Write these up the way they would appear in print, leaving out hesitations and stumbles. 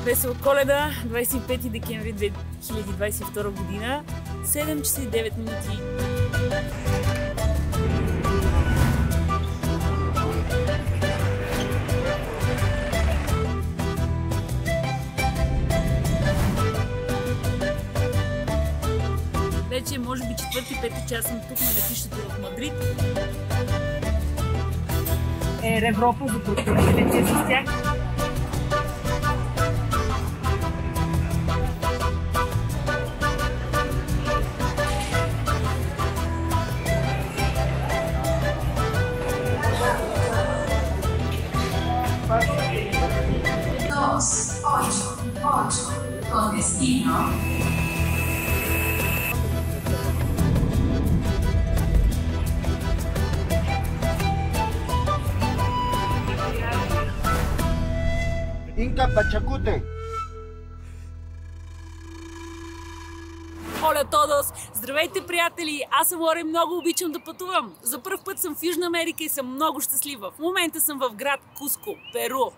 Весела Коледа, 25 декември 2022 година, 7 часа и 9 минути. Вече може би 4-5 час съм тук на летището в Мадрид. Европа за противоположие с тях. Con destino Inca Pachacute. Hola todos! Здравейте, приятели! Аз съм Лора и много обичам да пътувам. За първ път съм в Южна Америка и съм много щастлива. В момента съм в град Куско, Перу.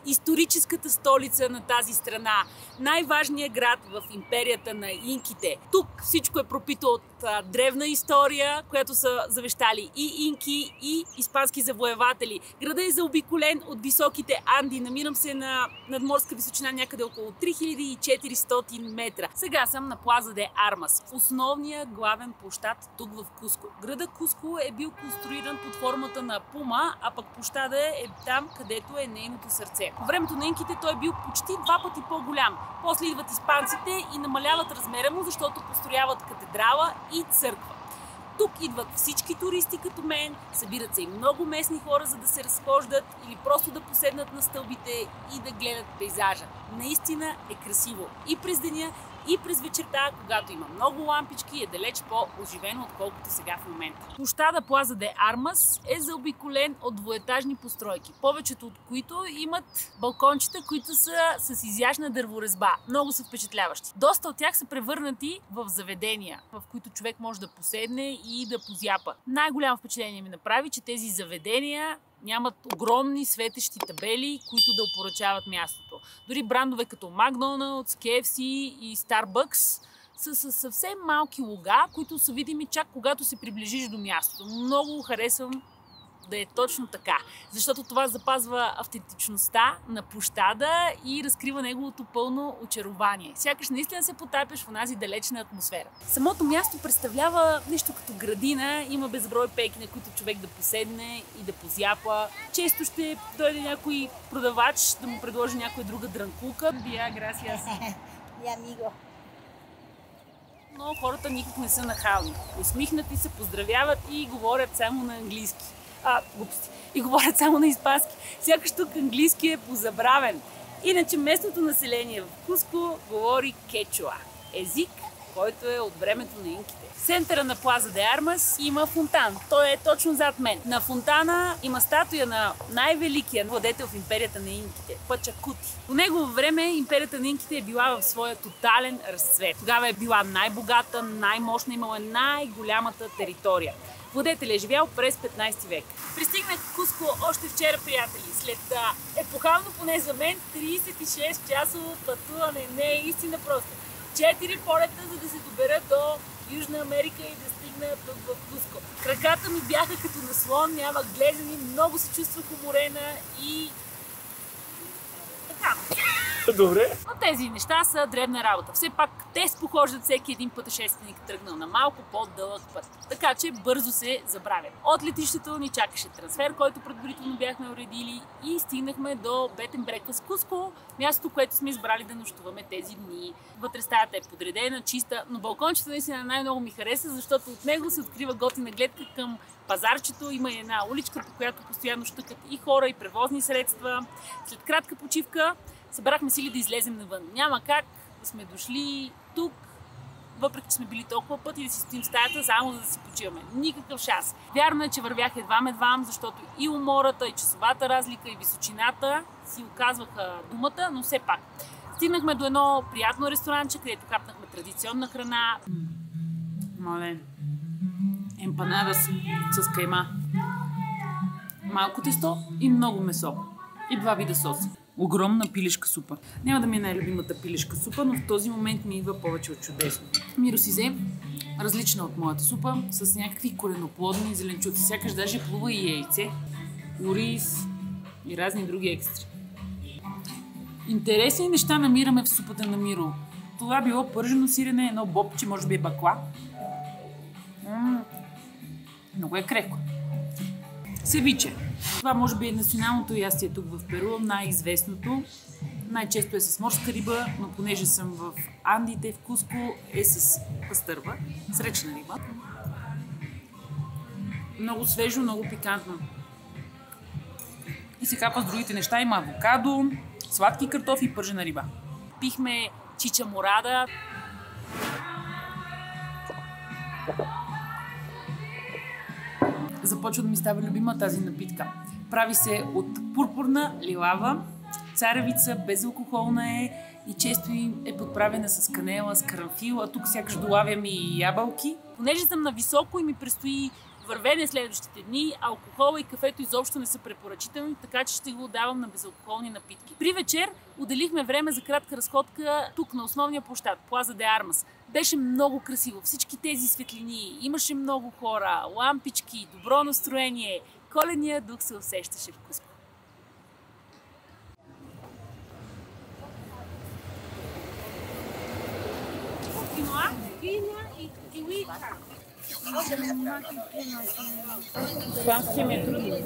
Историческата столица на тази страна. Най-важният град в империята на инките. Тук всичко е пропито от древна история, която са завещали и инки, и испански завоеватели. Градът е заобиколен от високите Анди. Намирам се на надморска височина някъде около 3400 метра. Сега съм на Плаза де Армас, основния главен площад тук в Куско. Градът Куско е бил конструиран под формата на пума, а пък площада е там, където е нейното сърце. По времето на инките той е бил почти 2 пъти по-голям. После идват испанците и намаляват размера му, защото построяват катедрала и църква. Тук идват всички туристи като мен, събират се и много местни хора, за да се разхождат или просто да поседнат на стълбите и да гледат пейзажа. Наистина е красиво и през деня, и през вечерта, когато има много лампички, е далеч по-оживено, отколкото сега в момента. Площада Плаза де Армас е заобиколен от двуетажни постройки, повечето от които имат балкончета, които са с изящна дърворезба. Много са впечатляващи. Доста от тях са превърнати в заведения, в които човек може да поседне и да позяпа. Най-голямо впечатление ми направи, че тези заведения нямат огромни светещи табели, които да опоръчават мястото. Дори брандове като McDonald's, KFC и Starbucks са със съвсем малки лога, които са видими чак когато се приближиш до мястото. Много харесвам да е точно така, защото това запазва автентичността на площада и разкрива неговото пълно очарование. Сякаш наистина се потапяш в онази далечна атмосфера. Самото място представлява нещо като градина, има безброй пейки, на които човек да поседне и да позяпа. Често ще дойде някой продавач да му предложи някоя друга дрънкулка. Бия, грасиас. Но хората никак не са нахални. Усмихнати се, поздравяват и говорят само на английски. Глупости. И говорят само на испански. Сякаш тук английски е позабравен. Иначе местното население в Куско говори кечуа. Език, който е от времето на инките. В центъра на Плаза де Армас има фонтан. Той е точно зад мен. На фонтана има статуя на най-великия владетел в империята на инките – Пачакути. По негово време империята на инките е била в своя тотален разцвет. Тогава е била най-богата, най-мощна, имала най-голямата територия. Владетел е живял през 15 век. Пристигнах в Куско още вчера, приятели. След епохално, поне за мен, 36 часово пътуване. Не е истина просто. 4 полета, за да се добера до Южна Америка и да стигна тук в Куско. Краката ми бяха като на слон, нямах глезени, много се чувствах уморена и така. Добре. Но тези неща са дребна работа. Все пак те спохождат всеки един пътешественик, тръгнал на малко по-дълъг път. Така че бързо се забравят. От летището ни чакаше трансфер, който предварително бяхме уредили и стигнахме до Bed and Breakfast Куско, мястото, което сме избрали да нощуваме тези дни. Вътре стаята е подредена, чиста, но балкончето наистина най-много ми хареса, защото от него се открива готина гледка към пазарчето. Има и една уличка, по която постоянно щъкат и хора, и превозни средства. След кратка почивка събрахме сили да излезем навън. Няма как да сме дошли тук, въпреки че сме били толкова пъти, да си стоим в стаята, само за да си почиваме. Никакъв шанс. Вярно е, че вървях едвам, защото и умората, и часовата разлика, и височината си оказваха думата, но все пак. Стигнахме до едно приятно ресторанче, където хапнахме традиционна храна. Мален. Емпанада с кайма. Малко тесто и много месо. И 2 вида сос. Огромна пилешка супа. Няма да ми е най-любимата пилешка супа, но в този момент ми идва повече от чудесно. Миро си взе различна от моята супа, с някакви коленоплодни зеленчуци. Сякаш даже плува и яйце, ориз и разни други екстри. Интересни неща намираме в супата на Миро. Това било пържено сирене, едно бобче, може би е бакла. Много е крехко. Севиче. Това може би е националното ястие тук в Перу, най-известното. Най-често е с морска риба, но понеже съм в Андите, в Куско, е с пастърва, с речна риба. Много свежо, много пикантно. И се капа с другите неща. Има авокадо, сладки картофи и пържена риба. Пихме чича морада. Започва да ми става любима тази напитка. Прави се от пурпурна лилава, царевица, безалкохолна е и често е подправена с канела, с карамфил, а тук сякаш долавям и ябълки. Понеже съм на високо и ми предстои вървене следващите дни, алкохола и кафето изобщо не са препоръчителни, така че ще го отдавам на безалкохолни напитки. При вечер отделихме време за кратка разходка тук на основния площад, Плаза де Армас. Беше много красиво, всички тези светлини, имаше много хора, лампички, добро настроение, коледният дух се усещаше в Куско. Това ще ми е трудно.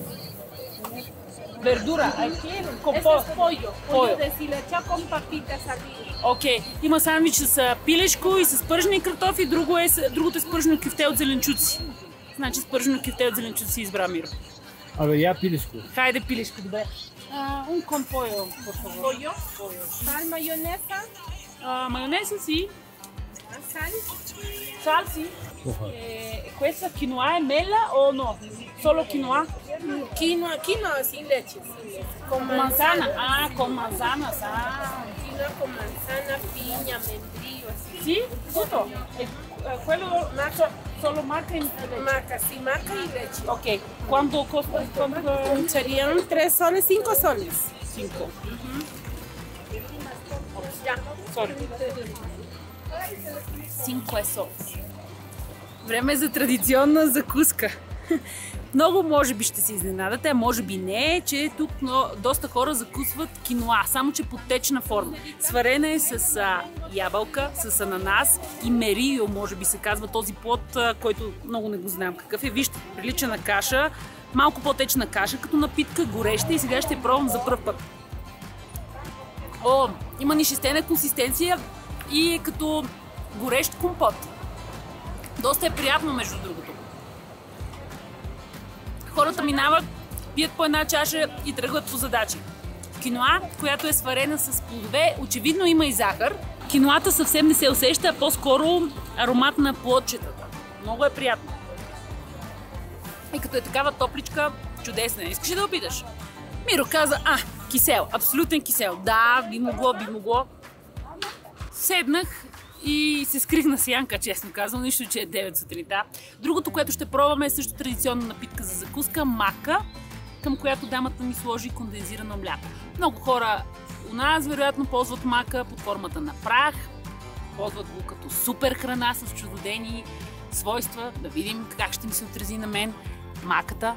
Verdura, aquí con pollo. Pollo deshilachado con papitas arriba. Окей. Има сандвич с пилешко и с пържени картофи, другото е с пържено кюфте от зеленчуци. Значи с пържено кюфте от зеленчуци избра Миро. Абе, я пилешко. Хайде пилешко, добре. Un con pollo, por favor. Pollo. Sal, mayonesa. Майонеза си. Sal. Sal sí. ¿Cuesta quinoa es mela o no? Solo quinoa. Quinoa sin leche. Con manzana. Ah, con manzanas. Quinoa con manzana, piña, membrillo, así. ¿Sí? Tutto. Quello solo marca y leche. Maca, sí, maca y leche. Ok. ¿Cuánto costa? Serían 3 soles, 5 soles. 5. Ya. Sorry. 5 soles. Време за традиционна закуска. Много може би ще се изненадате, а може би не, че тук доста хора закусват киноа, само че под течна форма. Сварена е с ябълка, с ананас и мерио, може би се казва този плод, който много не го знам какъв е. Вижте, прилича на каша, малко по-течна каша, като напитка, гореща и сега ще пробвам за пръв път. О, има нишестена консистенция и е като горещ компот. Доста е приятно, между другото. Хората минават, пият по една чаша и тръгват по задачи. Киноа, която е сварена с плодове, очевидно има и захар. Киноата съвсем не се усеща, а по-скоро аромат на плодчетата. Много е приятно. И като е такава топличка, чудесна. Искаш ли да опиташ? Миро каза, кисел, абсолютен кисел. Да, би могло. Седнах и се скрих на сянка, честно казвам, нищо, че е 9 сутринта. Другото, което ще пробваме е също традиционна напитка за закуска, мака, към която дамата ми сложи кондензирано мляко. Много хора у нас вероятно ползват мака под формата на прах, ползват го като супер храна с чудодейни свойства. Да видим как ще ми се отрази на мен маката.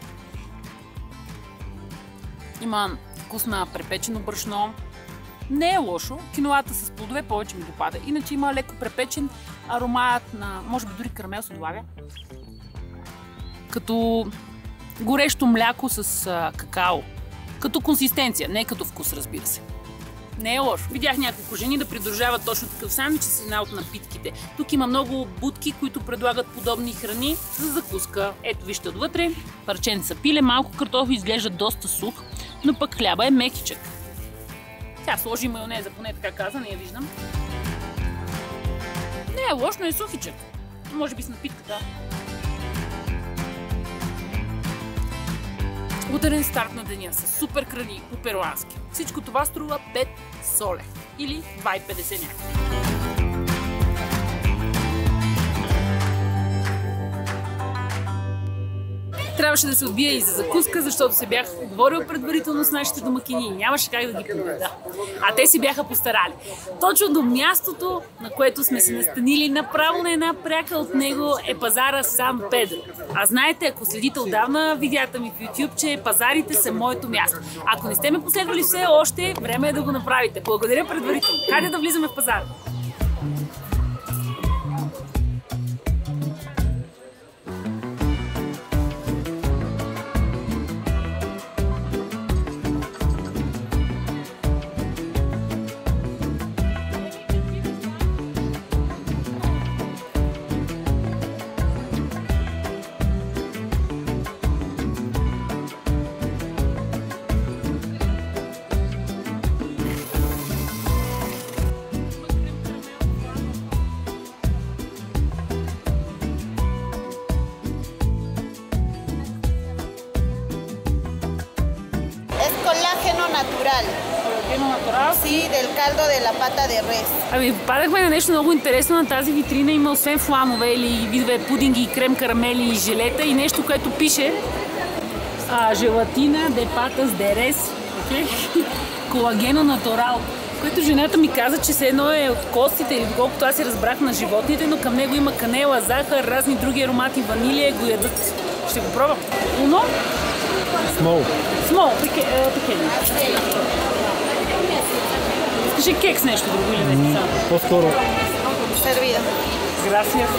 Има вкус на препечено брашно. Не е лошо, киноата с плодове повече ми допада. Иначе има леко препечен аромат на, може би дори карамел се добавя. Като горещо мляко с какао. Като консистенция, не като вкус, разбира се. Не е лошо. Видях няколко жени да придружават точно такъв сандвич с една от напитките. Тук има много будки, които предлагат подобни храни за закуска. Ето вижте отвътре. Парченца пиле, малко картофи, изглежда доста сух, но пък хляба е мекичък. Тя сложи майонеза, поне така каза, не я виждам. Не е лош, но е сухичък. Може би с напитката. Ударен старт на деня с супер храни по-перуански. Всичко това струва 5 соле. Или 2,50 някакви. Трябваше да се отбия и за закуска, защото се бях говорил предварително с нашите домакини и нямаше как да ги подведа. А те си бяха постарали. Точно до мястото, на което сме се настанили, направо на една пряка от него е пазара Сан Педро. А знаете, ако следите отдавна видеята ми в YouTube, че пазарите са моето място. Ако не сте ме последвали все още, време е да го направите. Благодаря предварително. Хайде да влизаме в пазара. Sí, del caldo de la pata de res. Ами, попадахме на нещо много интересно на тази витрина. Има освен фланове или видове пудинги, крем карамели и желета и нещо, което пише желатина де патас де рес, колагено натурал, което жената ми каза, че все едно е от костите или доколкото аз си разбрах на животните, но към него има канела, захар, разни други аромати, ванилия, го ядат. Ще го пробвам. Uno? Small, pequeño. Искаш ли кекс нещо друго или не? По-скоро. Servido. Gracias.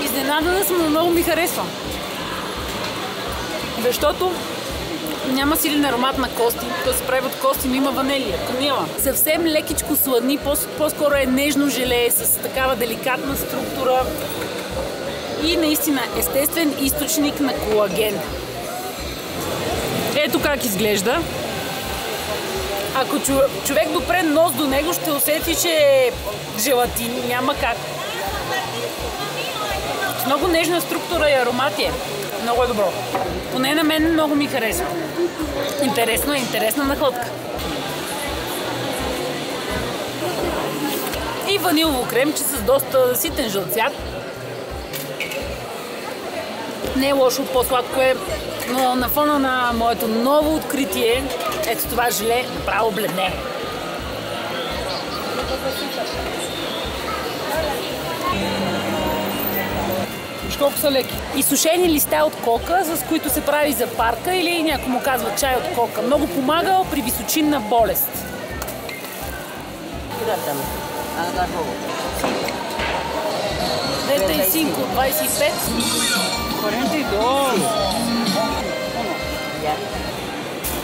Изненадана съм, но много ми харесва. Защото няма силен аромат на кости, то се прави от кости, но има ванилия, канела. Съвсем лекичко сладни, по-скоро е нежно желе с такава деликатна структура и наистина естествен източник на колаген. Ето как изглежда. Ако човек допре нос до него, ще усети, че е желатин, няма как. С много нежна структура и аромати е. Много е добро. Поне на мен много ми харесва. Интересно е, интересна нахлътка. И ванилово кремче с доста ситен жълт цвят. Не е лошо, по-сладко е, но на фона на моето ново откритие, ето това желе, направо бледне. Колко са леки. Изсушени листа от кока, с които се прави за парка или някой му казва чай от кока. Много помага при височинна болест. 35, 25. 42.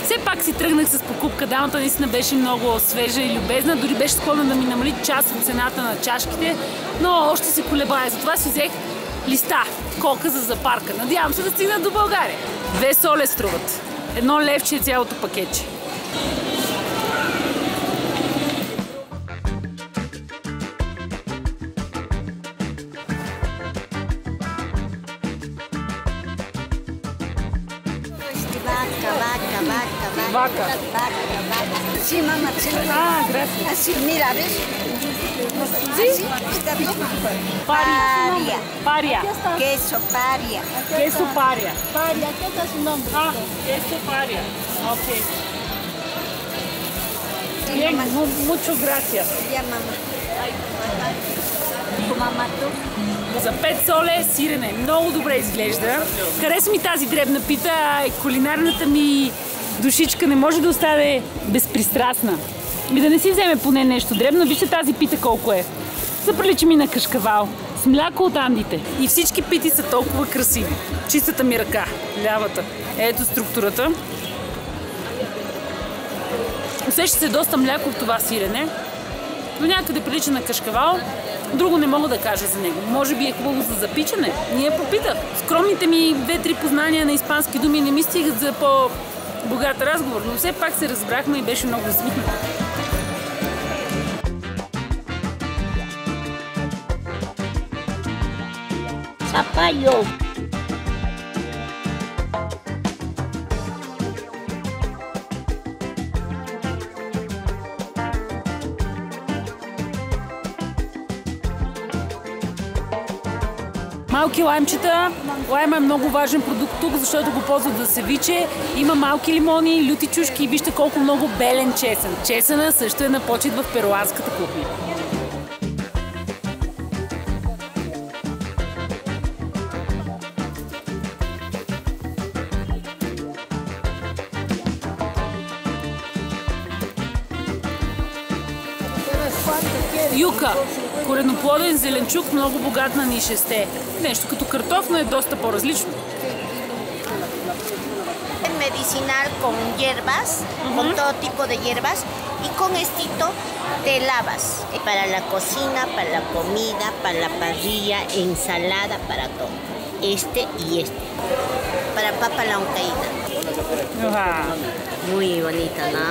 Все пак си тръгнах с покупка. Дамата наистина беше много свежа и любезна. Дори беше склонна да ми намали част от цената на чашките, но още се колебая. Затова си взех листа, кока за запарка. Надявам се да стигнат до България. 2 соли струват. 1 левче е цялото пакетче. Vaca. Sí, mamá, sí. Ah, gracias. Así, mira, ¿ves? Sí. Está todo. Paria. Paria. Queso paria. Queso paria. Paria, ¿qué es su nombre? Ah, queso paria. Ok. Sí, Bien, mamá. muchas gracias. Ya, mamá. Mamá, tú. За 5 соли сирене. Много добре изглежда. Хареса ми тази дребна пита, а кулинарната ми душичка не може да остане безпристрастна. И да не си вземе поне нещо дребно. Вижте тази пита колко е. Заприлича ми на кашкавал. С мляко от Андите. И всички пити са толкова красиви. Чистата ми ръка, лявата. Ето структурата. Усеща се доста мляко в това сирене. До някъде прилича на кашкавал. Друго не мога да кажа за него. Може би е хубаво за запичане. Ние попитах. Скромните ми 2-3 познания на испански думи не ми стигат за по-богат разговор, но все пак се разбрахме и беше много звитно. Papayo. Малки лаймчета. Лайма е много важен продукт тук, защото го ползват за севиче. Има малки лимони, люти чушки и вижте колко много белен чесън. Чесъна също е на почет в перуанската кухня. Юка. Коренноплоден зеленчук, много богат на нишесте. Нещо като картоф, но е доста по-различно. Medicinal con hierbas, con todo tipo de hierbas, y con estito te lavas para la cocina, para la comida, para la parrilla, ensalada, para todo. Este y este. Para papa la huancaína. Muy bonita, ¿no?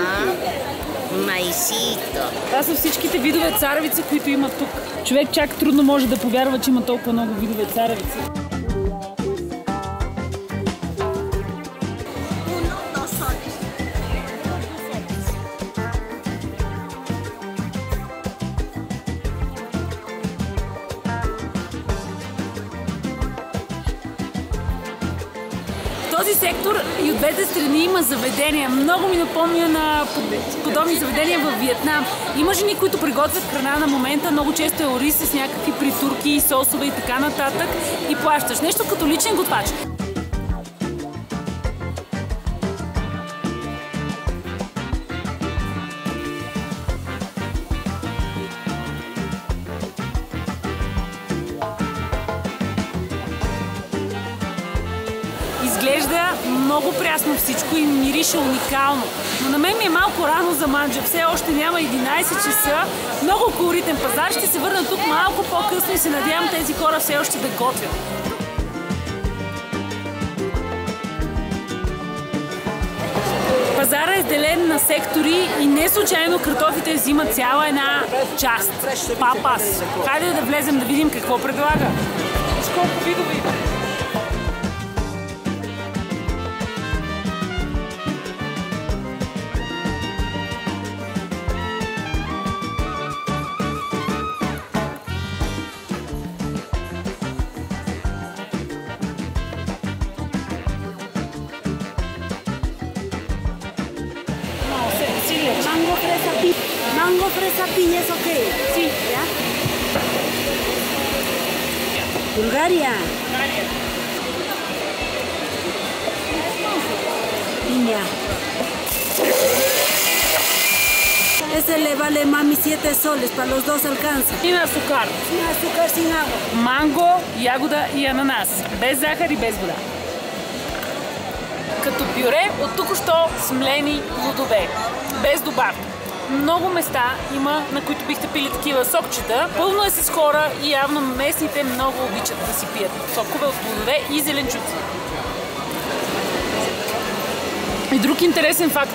Maicito. Това са всичките видове царевица, които има тук. Човек чак трудно може да повярва, че има толкова много видове царевица. В този сектор и от двете страни има заведения. Много ми напомня на подобни заведения във Виетнам. Има жени, които приготвят храна на момента. Много често е ориз с някакви притурки, сосове и така нататък. И плащаш. Нещо като личен готвач. Изглежда много прясно всичко и мирише уникално. Но на мен ми е малко рано за манджа. Все още няма 11 часа. Много колоритен пазар. Ще се върна тук малко по-късно и се надявам тези хора все още да готвят. Пазара е делен на сектори и не случайно картофите взимат цяла една част. Папас. Хайде да влезем да видим какво предлага. Колко видове има. Mango, fresa, piña, ¿eso qué? Sí. ¿Ya? Bulgaria. Piña. Ese le vale mami 7 soles, para los dos alcanza. И на сукар. Sin azúcar, sin agua. Манго, ягода и ананас. Без захар и без вода. Като пюре от току-що смлени плодове. Без добавки. Много места има, на които бихте пили такива сокчета. Пълно е с хора и явно местните много обичат да си пият сокове от плодове и зеленчуци. И друг интересен факт.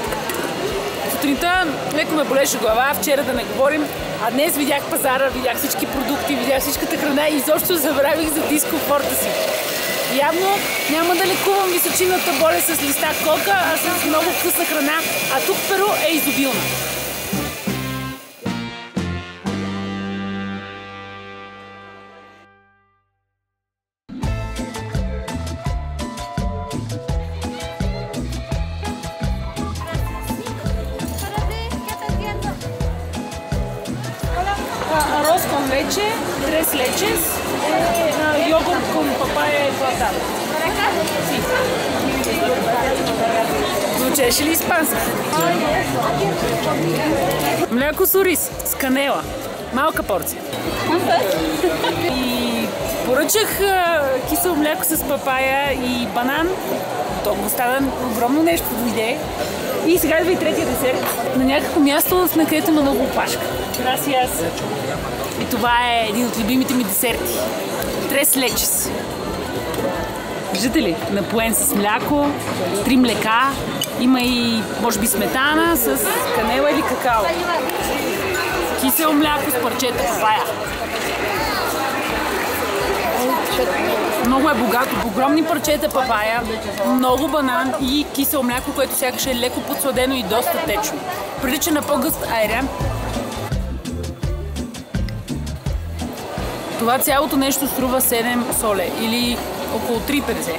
Сутринта леко ме болеше глава, вчера да не говорим, а днес видях пазара, видях всички продукти, видях всичката храна и изобщо забравих за дискомфорта си. Явно няма да лекувам височинната болест с листа кока, а с много вкусна храна, а тук в Перу е изобилна. Arroz con leche, 3 leches, yogurt con papaya y plátano. Sí. Звучеше ли испански? Мляко с ориз, с канела. Малка порция. И поръчах кисело мляко с папая и банан. То го стана огромно нещо дойде. И сега идва и третия десерт. На някакво място, на където има много опашка. Gracias. И това е един от любимите ми десерти. Tres leches. Виждате ли? Напоен с мляко, 3 млека. Има и, може би, сметана с канела или какао. Кисело мляко с парчета папая. Много е богато. Огромни парчета папая, много банан и кисело мляко, което сякаш е леко подсладено и доста течно. Прилича на по-гъст айран. Това цялото нещо струва 7 соле или около 3,50.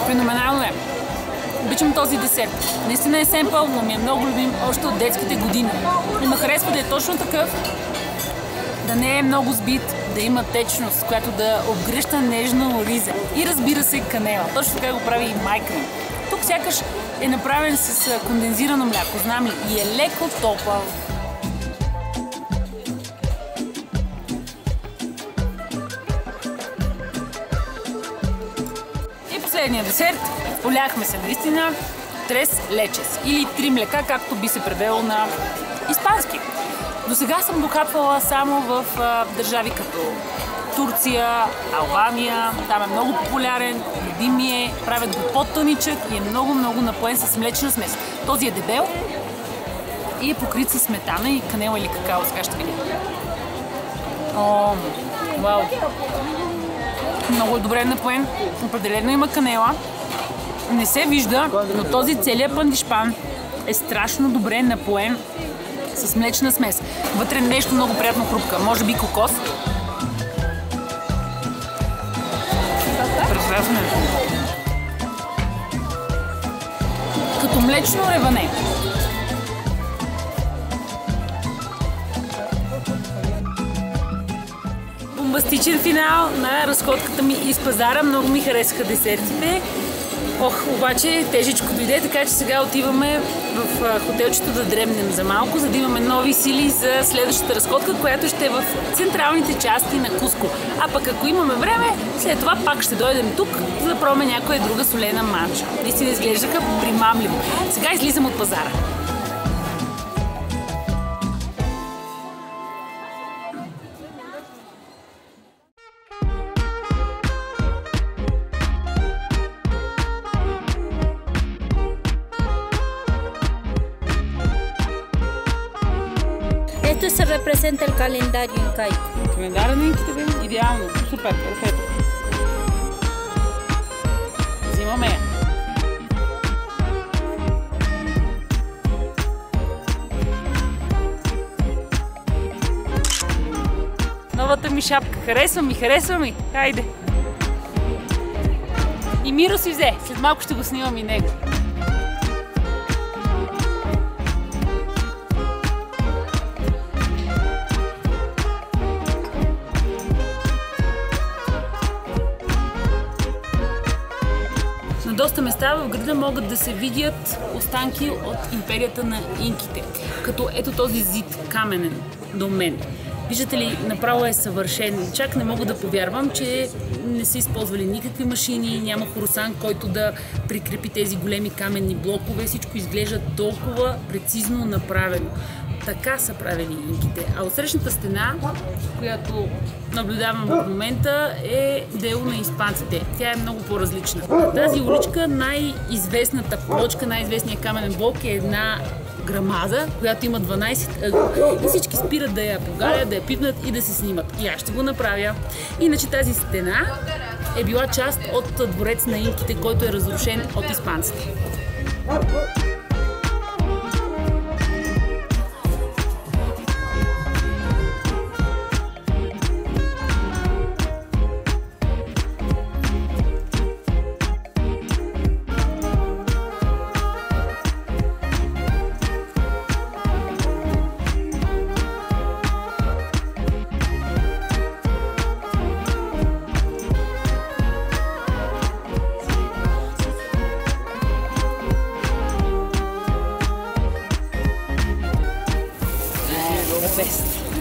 Феноменално е. Обичам този десерт. Наистина е семпъл, но ми е много любим още от детските години. И ме харесва да е точно такъв, да не е много сбит, да има течност, която да обгръща нежно риза. И разбира се, канела. Точно така го прави и майка ми. Тук сякаш е направен с кондензирано мляко, знам ли, и е леко топъл. И последния десерт. Оляхме се наистина трес лечес или 3 млека, както би се превело на испански. До сега съм го хапвала само в държави като Турция, Албания. Там е много популярен, любим ми е, правят го по-тъничък и е много напоен с млечна смес. Този е дебел и е покрит с сметана и канела или какао, сега ще видим. О, вау! Много добре напоен, определено има канела. Не се вижда, но този целият пандишпан е страшно добре напоен с млечна смес. Вътре нещо много приятно хрупка, може би кокос. Прекрасно е. Като млечно реване. Бомбастичен финал на разходката ми из пазара. Много ми харесаха десертите. Обаче тежичко дойде, така че сега отиваме в хотелчето да дремнем за малко, за да имаме нови сили за следващата разходка, която ще е в централните части на Куско. А пък ако имаме време, след това пак ще дойдем тук, за да пробваме някоя друга солена манча. Наистина изглеждаха примамливо. Сега излизам от пазара. Esto se representa el calendario incaico. Календара на инките, бе? Идеално. Супер, перфектно. Взимаме я. Новата ми шапка. Харесва ми. Хайде. И Миро си взе. След малко ще го снимам и него. На доста места в града могат да се видят останки от империята на инките, като ето този зид каменен до мен. Виждате ли, направо е съвършен. Чак не мога да повярвам, че не са използвали никакви машини, няма хорусан, който да прикрепи тези големи каменни блокове. Всичко изглежда толкова прецизно направено. Така са правили инките. А отсрещната стена, която наблюдавам в момента, е дело на испанците. Тя е много по-различна. На тази уличка най-известната плочка, най-известният каменен блок е една грамада, която има 12 ъгъла. И всички спират да я погалят, да я пипнат и да се снимат. И аз ще го направя. Иначе тази стена е била част от двореца на инките, който е разрушен от испанците.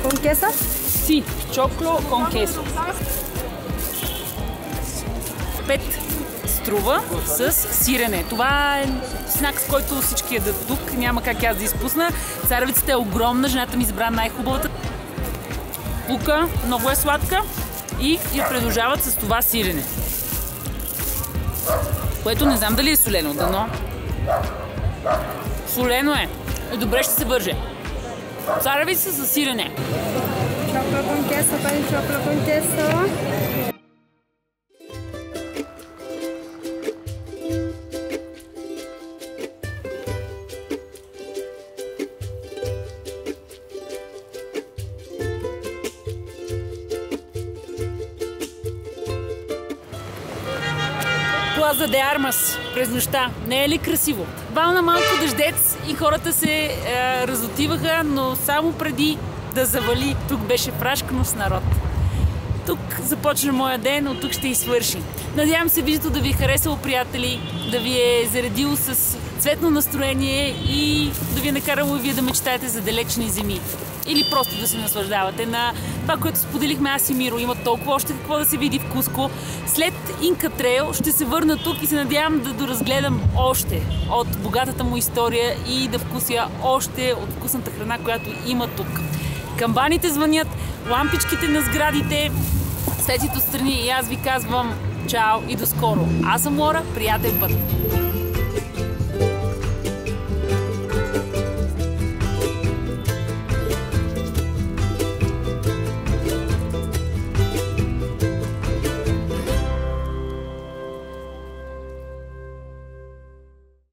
¿Con queso? Sí, choclo con queso. 5 струва с сирене. Това е знак, с който всички ядат тук. Няма как аз да изпусна. Царевицата е огромна, жената ми избра най-хубавата. Пука, много е сладка И я предложават с това сирене. Което не знам дали е солено, дано. Солено е. И добре ще се върже. Царевица с сирене. Cioccola con queso, fai il cioccola con queso. Плаза де Армас през нощта. Не е ли красиво? Вална малко дъждец и хората се разотиваха, но само преди да завали. Тук беше фрашкано с народ. Тук започна моя ден, от тук ще и свърши. Надявам се видеото да ви е харесало, приятели, да ви е заредило с цветно настроение и да ви е накарало и вие да мечтаете за далечни земи. Или просто да се наслаждавате на това, което споделихме аз и Миро. Има толкова още какво да се види в Куско. След Инка Трейл ще се върна тук и се надявам да доразгледам още от богатата му история и да вкуся още от вкусната храна, която има тук. Камбаните звънят, лампичките на сградите, светите отстрани и аз ви казвам чао и до скоро. Аз съм Лора, приятен път!